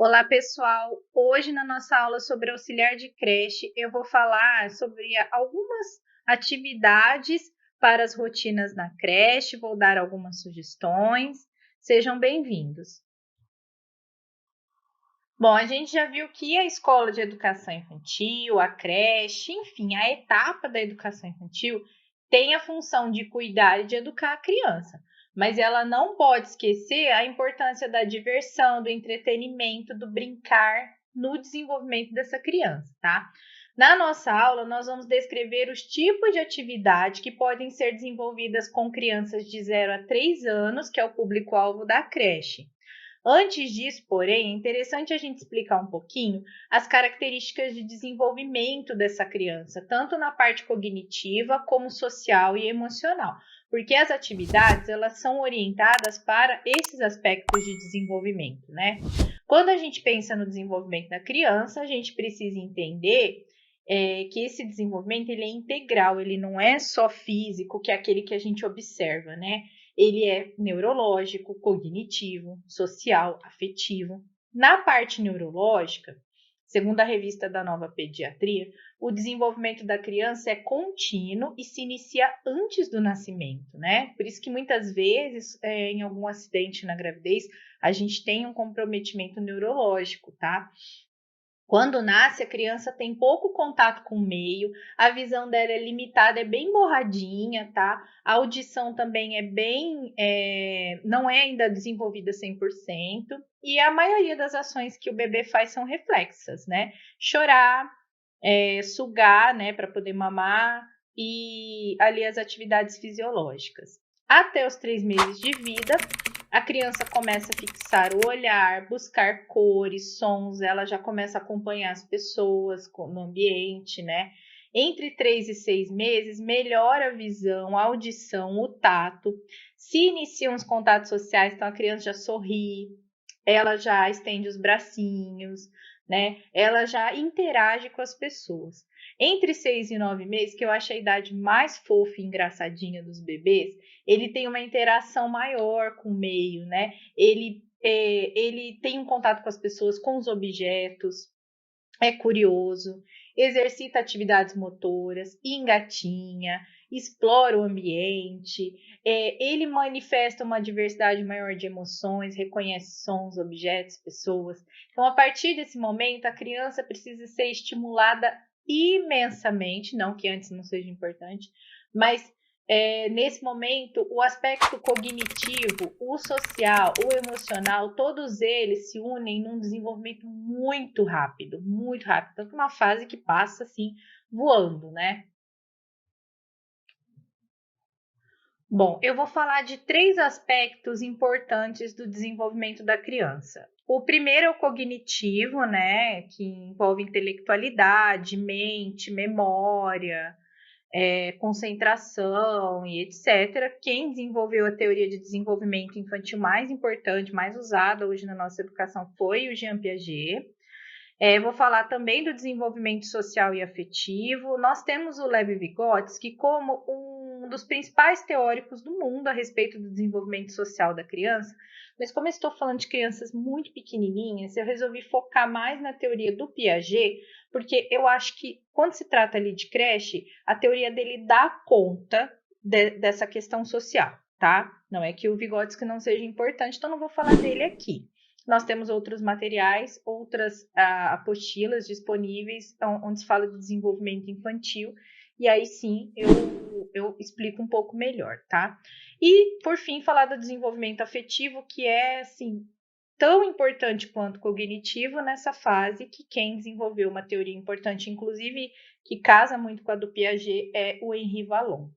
Olá, pessoal! Hoje, na nossa aula sobre auxiliar de creche, eu vou falar sobre algumas atividades para as rotinas na creche, vou dar algumas sugestões. Sejam bem-vindos! Bom, a gente já viu que a escola de educação infantil, a creche, enfim, a etapa da educação infantil tem a função de cuidar e de educar a criança, mas ela não pode esquecer a importância da diversão, do entretenimento, do brincar no desenvolvimento dessa criança, tá? Na nossa aula, nós vamos descrever os tipos de atividade que podem ser desenvolvidas com crianças de 0 a 3 anos, que é o público-alvo da creche. Antes disso, porém, é interessante a gente explicar um pouquinho as características de desenvolvimento dessa criança, tanto na parte cognitiva como social e emocional, porque as atividades elas são orientadas para esses aspectos de desenvolvimento, né? Quando a gente pensa no desenvolvimento da criança, a gente precisa entender que esse desenvolvimento ele é integral, ele não é só físico, que é aquele que a gente observa, né? Ele é neurológico, cognitivo, social, afetivo. Na parte neurológica, segundo a revista da Nova Pediatria, o desenvolvimento da criança é contínuo e se inicia antes do nascimento, né? Por isso que muitas vezes, em algum acidente na gravidez, a gente tem um comprometimento neurológico, tá? Quando nasce, a criança tem pouco contato com o meio, a visão dela é limitada, é bem borradinha, tá? A audição também não é ainda desenvolvida 100%, e a maioria das ações que o bebê faz são reflexas, né? Chorar, sugar, né, para poder mamar, e ali as atividades fisiológicas. Até os 3 meses de vida, a criança começa a fixar o olhar, buscar cores, sons, ela já começa a acompanhar as pessoas no ambiente, né? Entre 3 e 6 meses, melhora a visão, a audição, o tato. Se iniciam os contatos sociais, então a criança já sorri, ela já estende os bracinhos, né? Ela já interage com as pessoas. Entre 6 e 9 meses, que eu acho a idade mais fofa e engraçadinha dos bebês, ele tem uma interação maior com o meio, né? Ele tem um contato com as pessoas, com os objetos, é curioso, exercita atividades motoras, engatinha, explora o ambiente, ele manifesta uma diversidade maior de emoções, reconhece sons, objetos, pessoas. Então, a partir desse momento, a criança precisa ser estimulada imensamente, não que antes não seja importante, mas nesse momento, o aspecto cognitivo, o social, o emocional, todos eles se unem num desenvolvimento muito rápido, muito rápido. Tanto uma fase que passa assim, voando, né? Bom, eu vou falar de 3 aspectos importantes do desenvolvimento da criança. O primeiro é o cognitivo, né, que envolve intelectualidade, mente, memória, concentração e etc. Quem desenvolveu a teoria de desenvolvimento infantil mais importante, mais usada hoje na nossa educação foi o Jean Piaget. Vou falar também do desenvolvimento social e afetivo. Nós temos o Levi-Vygotsky como um dos principais teóricos do mundo a respeito do desenvolvimento social da criança, mas como eu estou falando de crianças muito pequenininhas, eu resolvi focar mais na teoria do Piaget, porque eu acho que quando se trata ali de creche, a teoria dele dá conta dessa questão social, tá? Não é que o Vygotsky não seja importante, então não vou falar dele aqui. Nós temos outros materiais, outras apostilas disponíveis onde se fala de desenvolvimento infantil, e aí sim eu explico um pouco melhor, tá? E, por fim, falar do desenvolvimento afetivo, que é, assim, tão importante quanto cognitivo nessa fase, que quem desenvolveu uma teoria importante, inclusive, que casa muito com a do Piaget, é o Henri Vallon.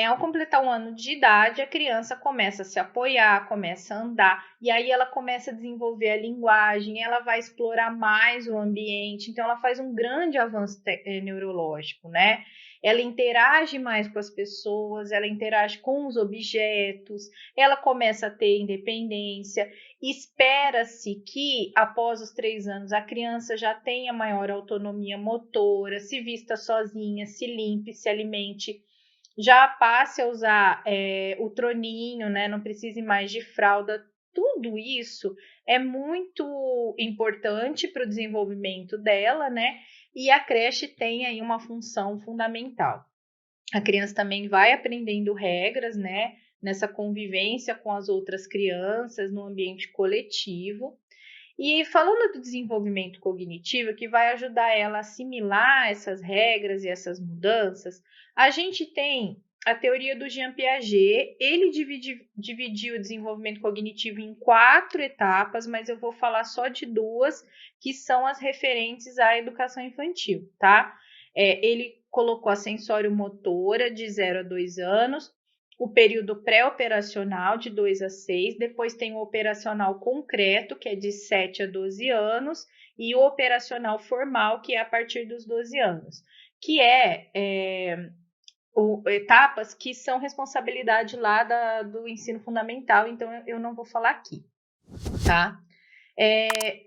Ao completar 1 ano de idade, a criança começa a se apoiar, começa a andar, e aí ela começa a desenvolver a linguagem, ela vai explorar mais o ambiente, então ela faz um grande avanço neurológico, né? Ela interage mais com as pessoas, ela interage com os objetos, ela começa a ter independência. Espera-se que, após os 3 anos, a criança já tenha maior autonomia motora, se vista sozinha, se limpe, se alimente, já passe a usar o troninho, né? Não precise mais de fralda. tudo isso é muito importante para o desenvolvimento dela, né? E a creche tem aí uma função fundamental. A criança também vai aprendendo regras, né? Nessa convivência com as outras crianças, no ambiente coletivo. E falando do desenvolvimento cognitivo, que vai ajudar ela a assimilar essas regras e essas mudanças, a gente tem a teoria do Jean Piaget. Ele dividiu o desenvolvimento cognitivo em 4 etapas, mas eu vou falar só de 2, que são as referentes à educação infantil, tá? Ele colocou a sensório-motora de 0 a 2 anos, o período pré-operacional de 2 a 6, depois tem o operacional concreto, que é de 7 a 12 anos, e o operacional formal, que é a partir dos 12 anos, que etapas que são responsabilidade lá do ensino fundamental, então eu não vou falar aqui, tá?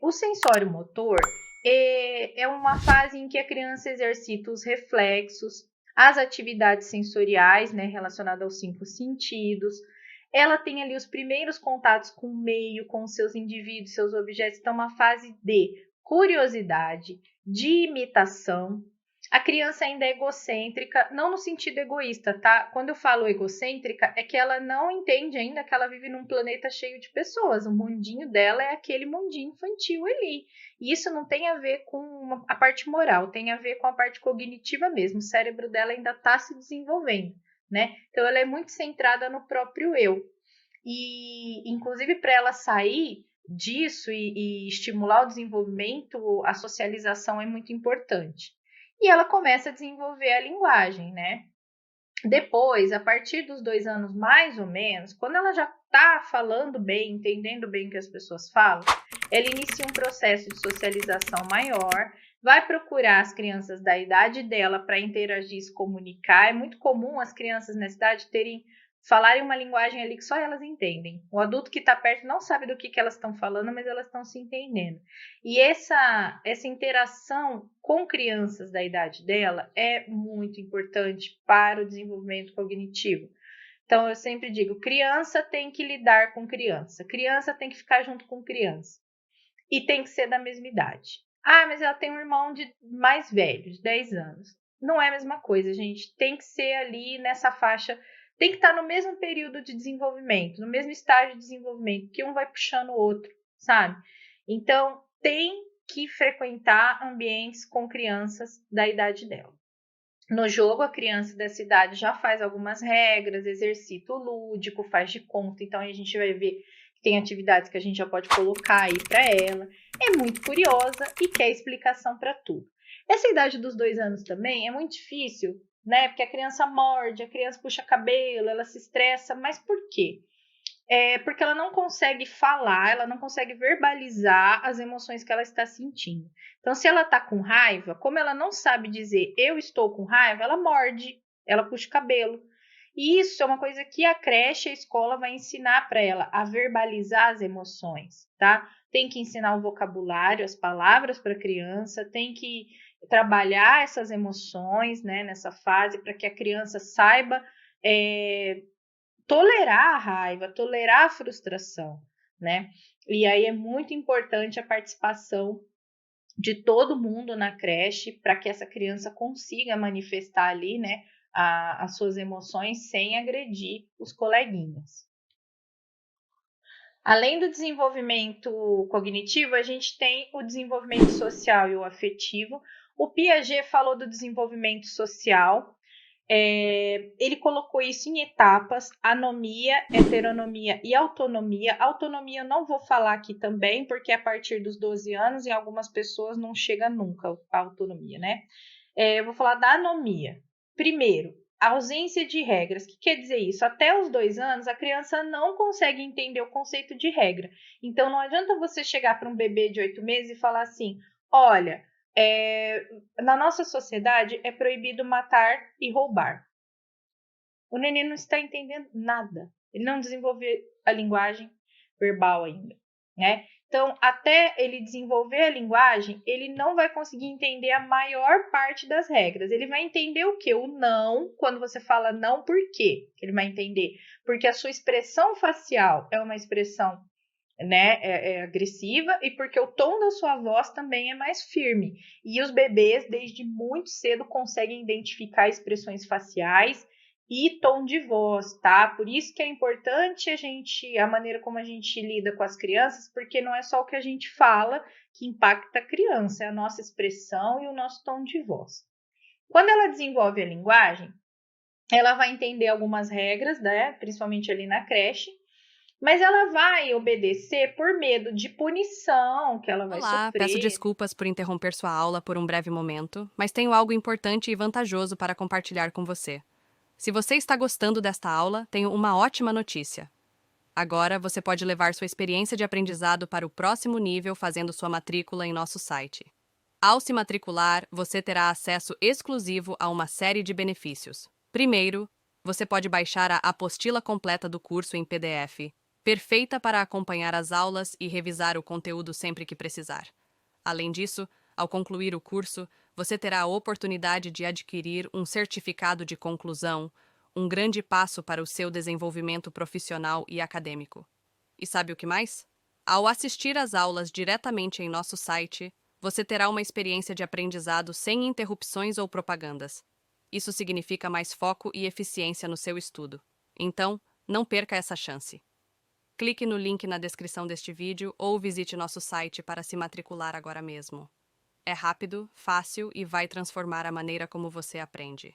O sensório motor é uma fase em que a criança exercita os reflexos, as atividades sensoriais, né, relacionadas aos 5 sentidos. Ela tem ali os primeiros contatos com o meio, com seus indivíduos, seus objetos. Então, uma fase de curiosidade, de imitação. A criança ainda é egocêntrica, não no sentido egoísta, tá? Quando eu falo egocêntrica, é que ela não entende ainda que ela vive num planeta cheio de pessoas. O mundinho dela é aquele mundinho infantil ali. E isso não tem a ver com a parte moral, tem a ver com a parte cognitiva mesmo. O cérebro dela ainda está se desenvolvendo, né? Então, ela é muito centrada no próprio eu. E, inclusive, para ela sair disso e estimular o desenvolvimento, a socialização é muito importante. E ela começa a desenvolver a linguagem, né? Depois, a partir dos 2 anos mais ou menos, quando ela já está falando bem, entendendo bem o que as pessoas falam, ela inicia um processo de socialização maior, vai procurar as crianças da idade dela para interagir, se comunicar. É muito comum as crianças nessa idade falarem uma linguagem ali que só elas entendem. O adulto que está perto não sabe do que elas estão falando, mas elas estão se entendendo. E essa interação com crianças da idade dela é muito importante para o desenvolvimento cognitivo. Então, eu sempre digo, criança tem que lidar com criança tem que ficar junto com criança. E tem que ser da mesma idade. Ah, mas ela tem um irmão mais velho, de 10 anos. Não é a mesma coisa, gente. Tem que ser ali nessa faixa, tem que estar no mesmo período de desenvolvimento, no mesmo estágio de desenvolvimento, que um vai puxando o outro, sabe? Então, tem que frequentar ambientes com crianças da idade dela. No jogo, a criança dessa idade já faz algumas regras, exercita o lúdico, faz de conta, então a gente vai ver que tem atividades que a gente já pode colocar aí para ela. É muito curiosa e quer explicação para tudo. Essa idade dos 2 anos também é muito difícil, né? Porque a criança morde, a criança puxa cabelo, ela se estressa, mas por quê? Porque ela não consegue falar, ela não consegue verbalizar as emoções que ela está sentindo. Então, se ela está com raiva, como ela não sabe dizer eu estou com raiva, ela morde, ela puxa o cabelo. E isso é uma coisa que a creche, a escola vai ensinar para ela a verbalizar as emoções, tá? Tem que ensinar o vocabulário, as palavras para a criança, tem que trabalhar essas emoções, né, nessa fase, para que a criança saiba tolerar a raiva, tolerar a frustração, né? E aí é muito importante a participação de todo mundo na creche para que essa criança consiga manifestar ali, né, as suas emoções sem agredir os coleguinhas. Além do desenvolvimento cognitivo, a gente tem o desenvolvimento social e o afetivo. O Piaget falou do desenvolvimento social. Ele colocou isso em etapas: anomia, heteronomia e autonomia. Autonomia eu não vou falar aqui também, porque a partir dos 12 anos, em algumas pessoas não chega nunca a autonomia, né? Eu vou falar da anomia. Primeiro, a ausência de regras. O que quer dizer isso? Até os 2 anos, a criança não consegue entender o conceito de regra. Então, não adianta você chegar para um bebê de 8 meses e falar assim: olha, na nossa sociedade é proibido matar e roubar. O neném não está entendendo nada. Ele não desenvolveu a linguagem verbal ainda, né? Então, até ele desenvolver a linguagem, ele não vai conseguir entender a maior parte das regras. Ele vai entender o quê? O não. Quando você fala não, por quê? Ele vai entender. Porque a sua expressão facial é uma expressão né, é agressiva e porque o tom da sua voz também é mais firme. E os bebês, desde muito cedo, conseguem identificar expressões faciais e tom de voz, tá? Por isso que é importante a maneira como a gente lida com as crianças, porque não é só o que a gente fala que impacta a criança, é a nossa expressão e o nosso tom de voz. Quando ela desenvolve a linguagem, ela vai entender algumas regras, né? Principalmente ali na creche, mas ela vai obedecer por medo de punição que ela vai Olá, peço sofrer. desculpas por interromper sua aula por um breve momento, mas tenho algo importante e vantajoso para compartilhar com você. Se você está gostando desta aula, tenho uma ótima notícia. Agora você pode levar sua experiência de aprendizado para o próximo nível fazendo sua matrícula em nosso site. Ao se matricular, você terá acesso exclusivo a uma série de benefícios. Primeiro, você pode baixar a apostila completa do curso em PDF, perfeita para acompanhar as aulas e revisar o conteúdo sempre que precisar. Além disso, ao concluir o curso, você terá a oportunidade de adquirir um certificado de conclusão, um grande passo para o seu desenvolvimento profissional e acadêmico. E sabe o que mais? Ao assistir às aulas diretamente em nosso site, você terá uma experiência de aprendizado sem interrupções ou propagandas. Isso significa mais foco e eficiência no seu estudo. Então, não perca essa chance. Clique no link na descrição deste vídeo ou visite nosso site para se matricular agora mesmo. É rápido, fácil e vai transformar a maneira como você aprende.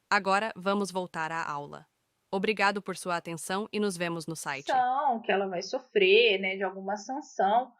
Agora, vamos voltar à aula. Obrigado por sua atenção e nos vemos no site. Que ela vai sofrer, né, de alguma sanção,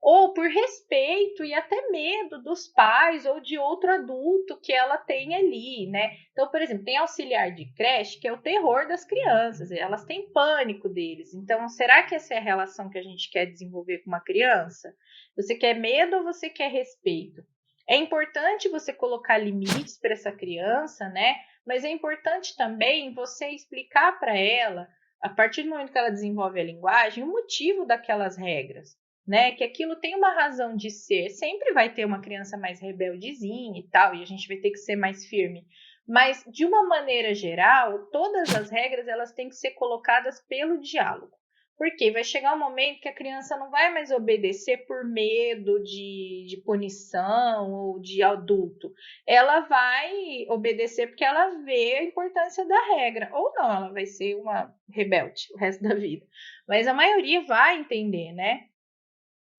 ou por respeito e até medo dos pais ou de outro adulto que ela tem ali, né? Então, por exemplo, tem auxiliar de creche que é o terror das crianças, elas têm pânico deles. Então, será que essa é a relação que a gente quer desenvolver com uma criança? Você quer medo ou você quer respeito? É importante você colocar limites para essa criança, né? Mas é importante também você explicar para ela, a partir do momento que ela desenvolve a linguagem, o motivo daquelas regras, né? Que aquilo tem uma razão de ser. Sempre vai ter uma criança mais rebeldezinha e tal, e a gente vai ter que ser mais firme. Mas, de uma maneira geral, todas as regras elas têm que ser colocadas pelo diálogo. Porque vai chegar um momento que a criança não vai mais obedecer por medo de punição ou de adulto. Ela vai obedecer porque ela vê a importância da regra. Ou não, ela vai ser uma rebelde o resto da vida. Mas a maioria vai entender, né?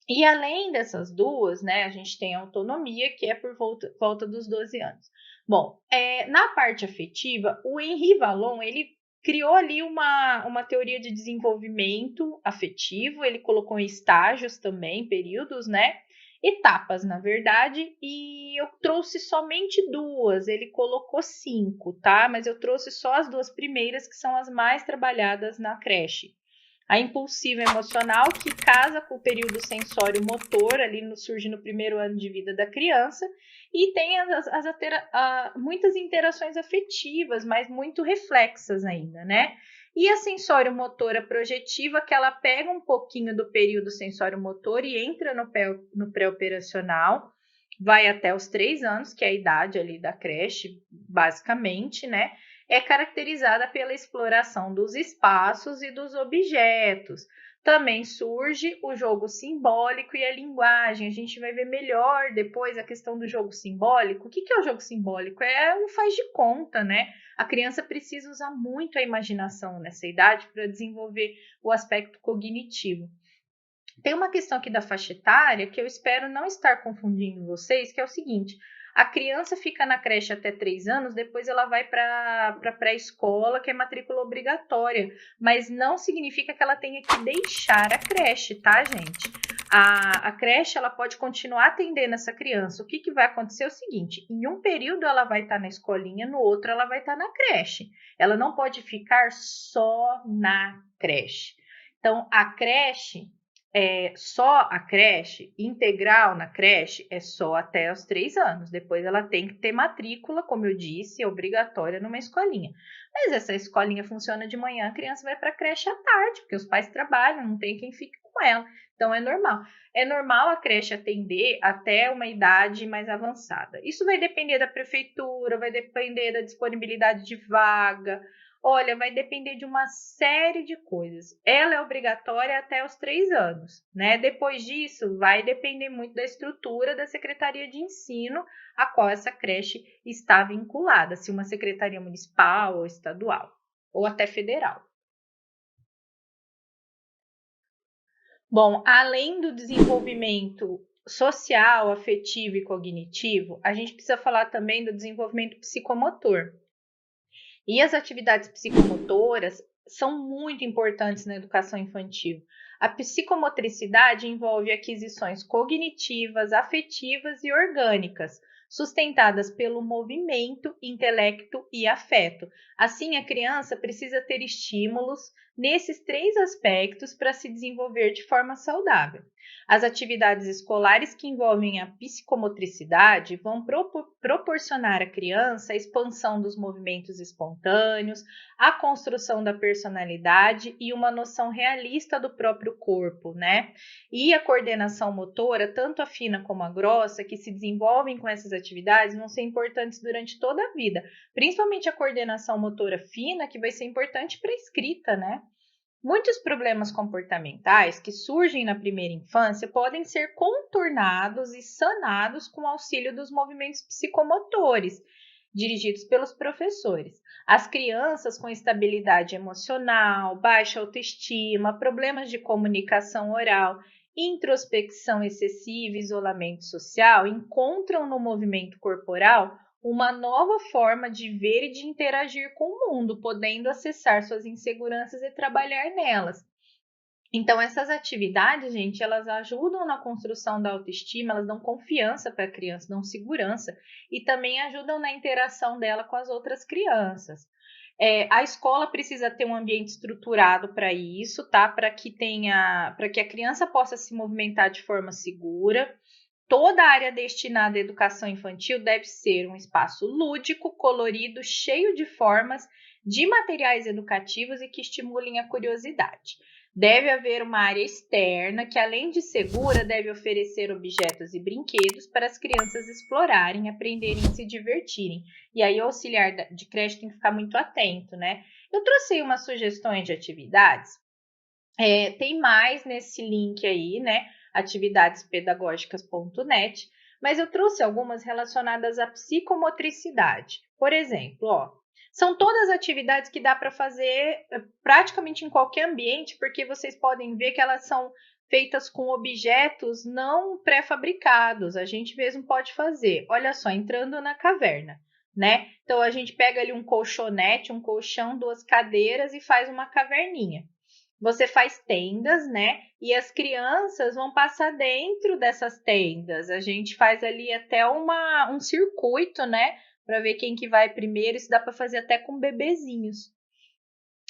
E além dessas duas, né, a gente tem a autonomia, que é por volta dos 12 anos. Bom, na parte afetiva, o Henri Vallon, ele criou ali uma teoria de desenvolvimento afetivo, ele colocou em estágios também, períodos, né? Etapas, na verdade, e eu trouxe somente duas, ele colocou 5, tá? Mas eu trouxe só as duas primeiras, que são as mais trabalhadas na creche. A impulsiva emocional, que casa com o período sensório-motor, ali surge no primeiro ano de vida da criança, e tem muitas interações afetivas, mas muito reflexas ainda, né? E a sensório-motora projetiva, que ela pega um pouquinho do período sensório-motor e entra no pré-operacional, vai até os 3 anos, que é a idade ali da creche, basicamente, né? É caracterizada pela exploração dos espaços e dos objetos. Também surge o jogo simbólico e a linguagem. A gente vai ver melhor depois a questão do jogo simbólico. O que é o jogo simbólico? É um faz de conta, né? A criança precisa usar muito a imaginação nessa idade para desenvolver o aspecto cognitivo. Tem uma questão aqui da faixa etária que eu espero não estar confundindo vocês, que é o seguinte: a criança fica na creche até 3 anos, depois ela vai para a pré-escola, que é matrícula obrigatória, mas não significa que ela tenha que deixar a creche, tá, gente? A creche ela pode continuar atendendo essa criança. O que vai acontecer é o seguinte: em um período ela vai estar na escolinha, no outro ela vai estar na creche. Ela não pode ficar só na creche. Então, a creche só a creche, integral na creche, é só até os 3 anos. Depois ela tem que ter matrícula, como eu disse, obrigatória numa escolinha. Mas essa escolinha funciona de manhã, a criança vai para a creche à tarde, porque os pais trabalham, não tem quem fique com ela. Então é normal. É normal a creche atender até uma idade mais avançada. Isso vai depender da prefeitura, vai depender da disponibilidade de vaga. Olha, vai depender de uma série de coisas. Ela é obrigatória até os 3 anos, né? Depois disso, vai depender muito da estrutura da Secretaria de Ensino a qual essa creche está vinculada, se uma secretaria municipal ou estadual, ou até federal. Bom, além do desenvolvimento social, afetivo e cognitivo, a gente precisa falar também do desenvolvimento psicomotor. E as atividades psicomotoras são muito importantes na educação infantil. A psicomotricidade envolve aquisições cognitivas, afetivas e orgânicas, sustentadas pelo movimento, intelecto e afeto. Assim, a criança precisa ter estímulos nesses 3 aspectos para se desenvolver de forma saudável. As atividades escolares que envolvem a psicomotricidade vão proporcionar à criança a expansão dos movimentos espontâneos, a construção da personalidade e uma noção realista do próprio corpo, né? E a coordenação motora, tanto a fina como a grossa, que se desenvolvem com essas atividades, vão ser importantes durante toda a vida, principalmente a coordenação motora fina, que vai ser importante para a escrita, né? Muitos problemas comportamentais que surgem na primeira infância podem ser contornados e sanados com o auxílio dos movimentos psicomotores, dirigidos pelos professores. As crianças com estabilidade emocional, baixa autoestima, problemas de comunicação oral, introspecção excessiva e isolamento social encontram no movimento corporal uma nova forma de ver e de interagir com o mundo, podendo acessar suas inseguranças e trabalhar nelas. Então, essas atividades, gente, elas ajudam na construção da autoestima, elas dão confiança para a criança, dão segurança e também ajudam na interação dela com as outras crianças. A escola precisa ter um ambiente estruturado para isso, tá? Para que a criança possa se movimentar de forma segura. Toda a área destinada à educação infantil deve ser um espaço lúdico, colorido, cheio de formas, de materiais educativos e que estimulem a curiosidade. Deve haver uma área externa que, além de segura, deve oferecer objetos e brinquedos para as crianças explorarem, aprenderem e se divertirem. E aí o auxiliar de creche tem que ficar muito atento, né? Eu trouxe umas sugestões de atividades. Tem mais nesse link aí, né? atividadespedagógicas.net, mas eu trouxe algumas relacionadas à psicomotricidade. Por exemplo, são todas atividades que dá para fazer praticamente em qualquer ambiente, porque vocês podem ver que elas são feitas com objetos não pré-fabricados. A gente mesmo pode fazer. Olha só, entrando na caverna, né? Então a gente pega ali um colchonete, um colchão, 2 cadeiras e faz uma caverninha. Você faz tendas, né? E as crianças vão passar dentro dessas tendas. A gente faz ali até um circuito, né? Para ver quem que vai primeiro. Isso dá para fazer até com bebezinhos.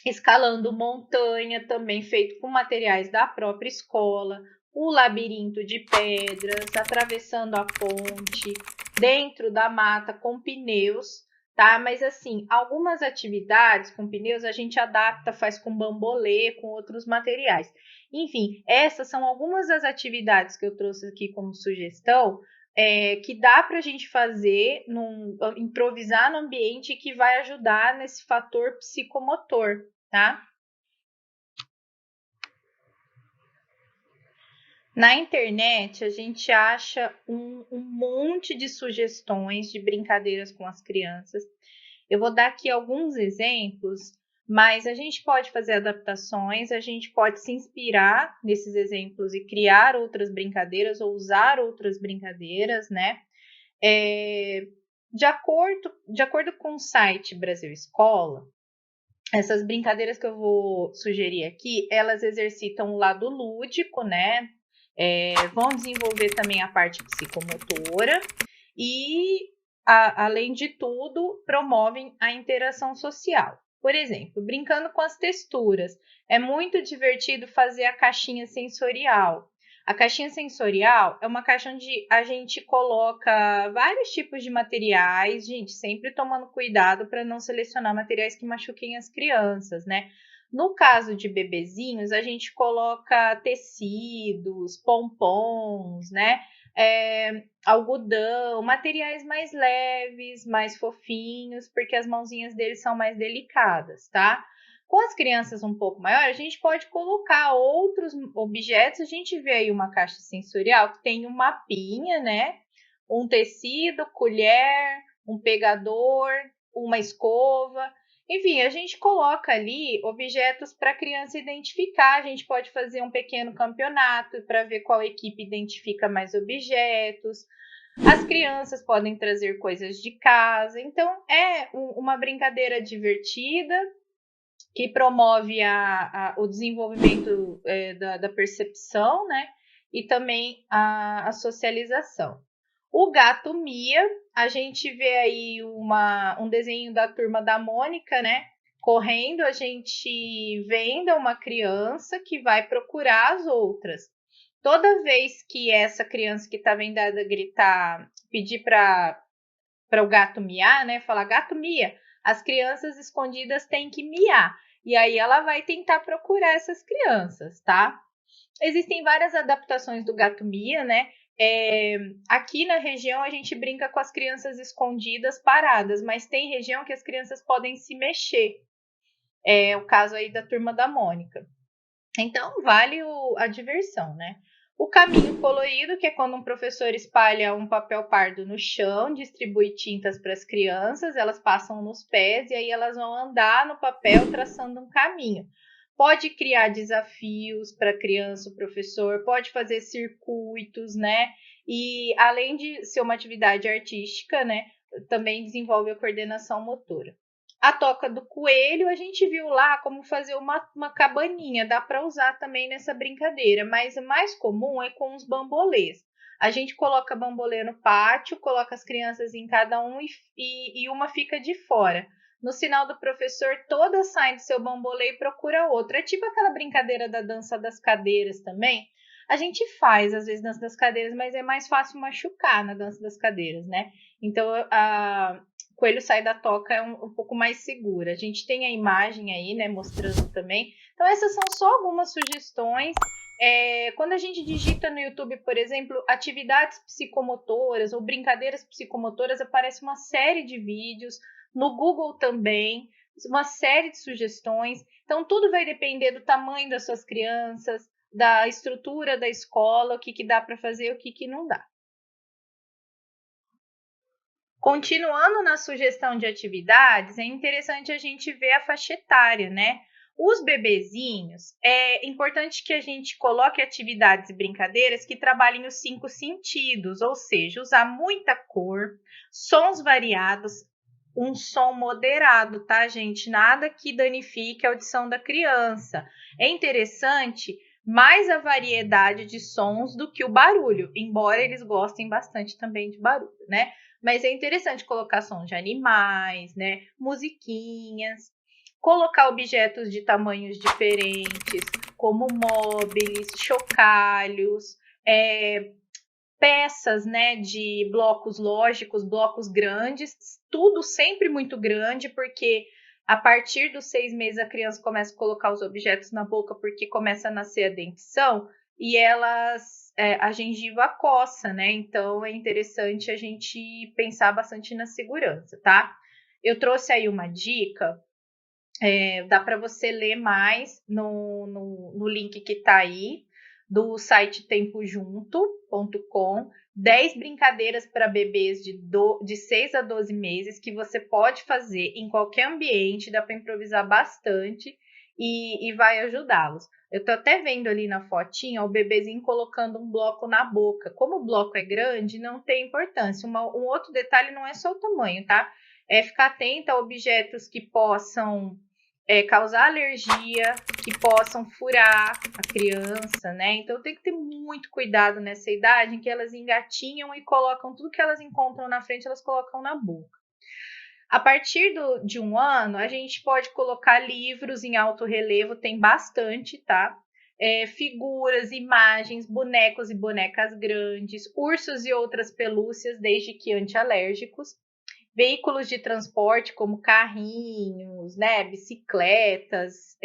Escalando montanha, também feito com materiais da própria escola. O labirinto de pedras, atravessando a ponte, dentro da mata com pneus, tá? Mas assim, algumas atividades com pneus a gente adapta, faz com bambolê, com outros materiais. Enfim, essas são algumas das atividades que eu trouxe aqui como sugestão, que dá para a gente fazer, improvisar no ambiente e que vai ajudar nesse fator psicomotor, tá? Na internet, a gente acha um monte de sugestões de brincadeiras com as crianças. Eu vou dar aqui alguns exemplos, mas a gente pode fazer adaptações, a gente pode se inspirar nesses exemplos e criar outras brincadeiras ou usar outras brincadeiras, né? De acordo com o site Brasil Escola, essas brincadeiras que eu vou sugerir aqui, elas exercitam o lado lúdico, né? Vão desenvolver também a parte psicomotora e, além de tudo, promovem a interação social. Por exemplo, brincando com as texturas. É muito divertido fazer a caixinha sensorial. A caixinha sensorial é uma caixa onde a gente coloca vários tipos de materiais, gente, sempre tomando cuidado para não selecionar materiais que machuquem as crianças, né? No caso de bebezinhos, a gente coloca tecidos, pompons, né? algodão, materiais mais leves, mais fofinhos, porque as mãozinhas deles são mais delicadas, tá? Com as crianças um pouco maiores, a gente pode colocar outros objetos. A gente vê aí uma caixa sensorial que tem um mapinha, né? Um tecido, colher, um pegador, uma escova. Enfim, a gente coloca ali objetos para a criança identificar. A gente pode fazer um pequeno campeonato para ver qual equipe identifica mais objetos. As crianças podem trazer coisas de casa. Então, é uma brincadeira divertida que promove o desenvolvimento da percepção, né? E também a socialização. O gato Mia, a gente vê aí um desenho da turma da Mônica, né? Correndo, a gente vendo uma criança que vai procurar as outras. Toda vez que essa criança que está vendada gritar, pedir para o gato miar, né? Falar, gato mia, as crianças escondidas têm que miar. E aí ela vai tentar procurar essas crianças, tá? Existem várias adaptações do gato mia, né? Aqui na região a gente brinca com as crianças escondidas paradas, mas tem região que as crianças podem se mexer. É o caso aí da turma da Mônica. Então vale a diversão, né? O caminho colorido, que é quando um professor espalha um papel pardo no chão, distribui tintas para as crianças, elas passam nos pés e aí elas vão andar no papel traçando um caminho. Pode criar desafios para a criança, o professor, pode fazer circuitos, né? E além de ser uma atividade artística, né, também desenvolve a coordenação motora. A toca do coelho, a gente viu lá como fazer uma cabaninha, dá para usar também nessa brincadeira, mas o mais comum é com os bambolês. A gente coloca bambolê no pátio, coloca as crianças em cada um e uma fica de fora. No sinal do professor, todas saem do seu bambolê e procura outro. É tipo aquela brincadeira da dança das cadeiras também. A gente faz, às vezes, dança das cadeiras, mas é mais fácil machucar na dança das cadeiras, né? Então, coelho sai da toca é um pouco mais segura. A gente tem a imagem aí, né, mostrando também. Então, essas são só algumas sugestões. Quando a gente digita no YouTube, por exemplo, atividades psicomotoras ou brincadeiras psicomotoras, aparece uma série de vídeos. No Google também, uma série de sugestões. Então, tudo vai depender do tamanho das suas crianças, da estrutura da escola, o que dá para fazer e o que não dá. Continuando na sugestão de atividades, é interessante a gente ver a faixa etária, né? Os bebezinhos, é importante que a gente coloque atividades e brincadeiras que trabalhem os 5 sentidos, ou seja, usar muita cor, sons variados, um som moderado, tá, gente? Nada que danifique a audição da criança. É interessante mais a variedade de sons do que o barulho, embora eles gostem bastante também de barulho, né? Mas é interessante colocar sons de animais, né? Musiquinhas, colocar objetos de tamanhos diferentes, como móveis, chocalhos, peças, né, de blocos lógicos, blocos grandes, tudo sempre muito grande, porque a partir dos 6 meses a criança começa a colocar os objetos na boca porque começa a nascer a dentição e a gengiva coça, né? Então é interessante a gente pensar bastante na segurança, tá? Eu trouxe aí uma dica, dá para você ler mais no link que tá aí, do site tempojunto.com, 10 brincadeiras para bebês de 6 a 12 meses que você pode fazer em qualquer ambiente, dá para improvisar bastante e vai ajudá-los. Eu tô até vendo ali na fotinha o bebezinho colocando um bloco na boca. Como o bloco é grande, não tem importância. Um outro detalhe não é só o tamanho, tá? É ficar atento a objetos que possam causar alergia, que possam furar a criança, né? Então tem que ter muito cuidado nessa idade em que elas engatinham e colocam tudo que elas encontram na frente, elas colocam na boca. A partir de 1 ano, a gente pode colocar livros em alto relevo, tem bastante, tá? Figuras, imagens, bonecos e bonecas grandes, ursos e outras pelúcias, desde que antialérgicos. Veículos de transporte como carrinhos, né, bicicletas,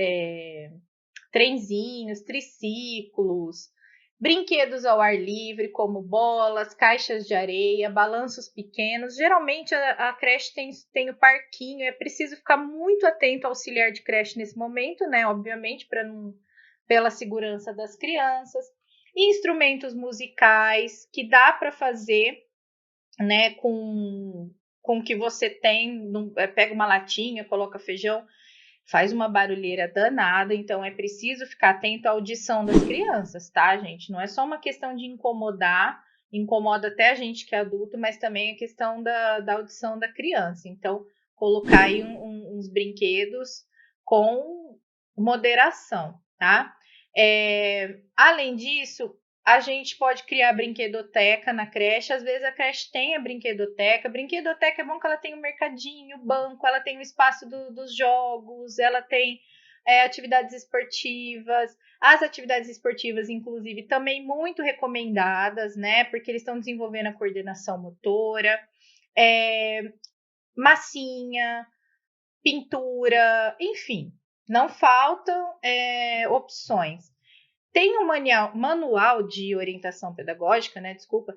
trenzinhos, triciclos, Brinquedos ao ar livre, como bolas, caixas de areia, balanços pequenos. Geralmente a creche tem o parquinho, é preciso ficar muito atento ao auxiliar de creche nesse momento, né? Obviamente, pela segurança das crianças. Instrumentos musicais que dá para fazer, né, com o que você tem, pega uma latinha, coloca feijão, faz uma barulheira danada, então é preciso ficar atento à audição das crianças, tá, gente? Não é só uma questão de incomodar, incomoda até a gente que é adulto, mas também a questão da audição da criança. Então, colocar aí uns brinquedos com moderação, tá? Além disso, a gente pode criar brinquedoteca na creche. Às vezes a creche tem a brinquedoteca. Brinquedoteca é bom que ela tem o mercadinho, o banco, ela tem o espaço dos jogos, ela tem atividades esportivas. As atividades esportivas, inclusive, também muito recomendadas, né? Porque eles estão desenvolvendo a coordenação motora, massinha, pintura, enfim, não faltam opções. Tem um manual de orientação pedagógica, né? Desculpa,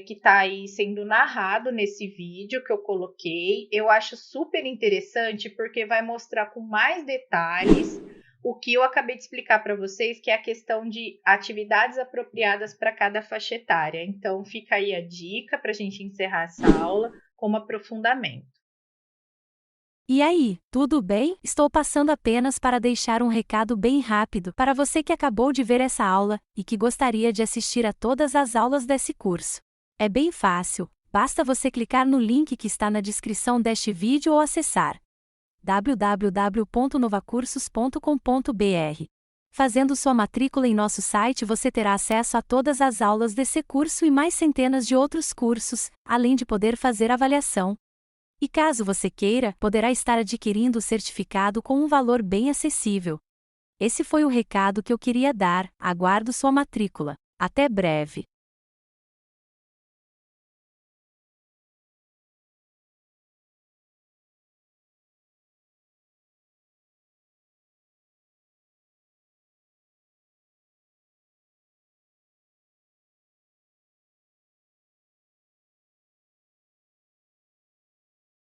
que está aí sendo narrado nesse vídeo que eu coloquei. Eu acho super interessante porque vai mostrar com mais detalhes o que eu acabei de explicar para vocês, que é a questão de atividades apropriadas para cada faixa etária. Então, fica aí a dica para a gente encerrar essa aula como aprofundamento. E aí, tudo bem? Estou passando apenas para deixar um recado bem rápido para você que acabou de ver essa aula e que gostaria de assistir a todas as aulas desse curso. É bem fácil, basta você clicar no link que está na descrição deste vídeo ou acessar www.novacursos.com.br. Fazendo sua matrícula em nosso site, você terá acesso a todas as aulas desse curso e mais centenas de outros cursos, além de poder fazer avaliação. E caso você queira, poderá estar adquirindo o certificado com um valor bem acessível. Esse foi o recado que eu queria dar, aguardo sua matrícula. Até breve!